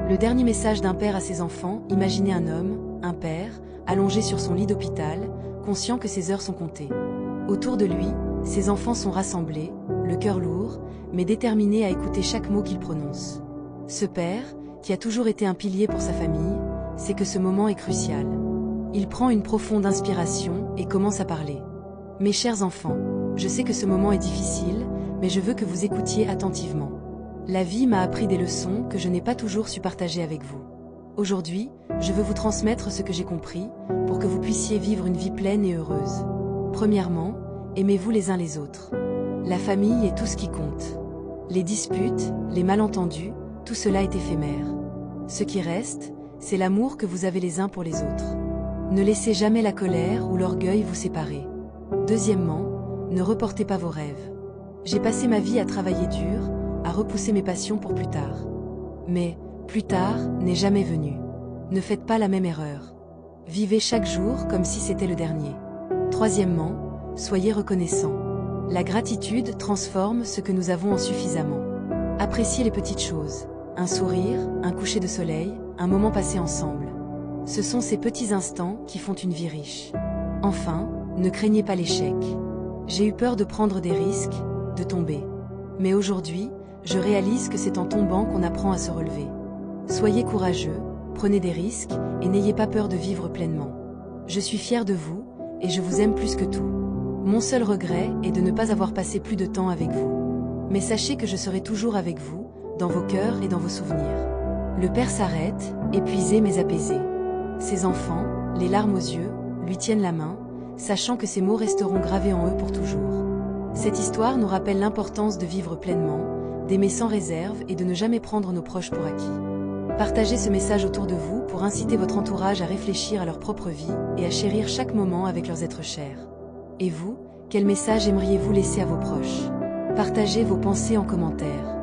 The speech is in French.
Le dernier message d'un père à ses enfants, imaginez un homme, un père, allongé sur son lit d'hôpital, conscient que ses heures sont comptées. Autour de lui, ses enfants sont rassemblés, le cœur lourd, mais déterminés à écouter chaque mot qu'il prononce. Ce père, qui a toujours été un pilier pour sa famille, sait que ce moment est crucial. Il prend une profonde inspiration et commence à parler. « Mes chers enfants, je sais que ce moment est difficile, mais je veux que vous écoutiez attentivement. La vie m'a appris des leçons que je n'ai pas toujours su partager avec vous. Aujourd'hui, je veux vous transmettre ce que j'ai compris, pour que vous puissiez vivre une vie pleine et heureuse. Premièrement, aimez-vous les uns les autres. La famille est tout ce qui compte. Les disputes, les malentendus, tout cela est éphémère. Ce qui reste, c'est l'amour que vous avez les uns pour les autres. Ne laissez jamais la colère ou l'orgueil vous séparer. Deuxièmement, ne reportez pas vos rêves. J'ai passé ma vie à travailler dur, à repousser mes passions pour plus tard. Mais, plus tard n'est jamais venu. Ne faites pas la même erreur. Vivez chaque jour comme si c'était le dernier. Troisièmement, soyez reconnaissants. La gratitude transforme ce que nous avons en suffisamment. Appréciez les petites choses. Un sourire, un coucher de soleil, un moment passé ensemble. Ce sont ces petits instants qui font une vie riche. Enfin, ne craignez pas l'échec. J'ai eu peur de prendre des risques, de tomber. Mais aujourd'hui, je réalise que c'est en tombant qu'on apprend à se relever. Soyez courageux, prenez des risques et n'ayez pas peur de vivre pleinement. Je suis fière de vous et je vous aime plus que tout. Mon seul regret est de ne pas avoir passé plus de temps avec vous. Mais sachez que je serai toujours avec vous, dans vos cœurs et dans vos souvenirs. Le père s'arrête, épuisé mais apaisé. Ses enfants, les larmes aux yeux, lui tiennent la main, sachant que ces mots resteront gravés en eux pour toujours. Cette histoire nous rappelle l'importance de vivre pleinement, d'aimer sans réserve et de ne jamais prendre nos proches pour acquis. Partagez ce message autour de vous pour inciter votre entourage à réfléchir à leur propre vie et à chérir chaque moment avec leurs êtres chers. Et vous, quel message aimeriez-vous laisser à vos proches? Partagez vos pensées en commentaire.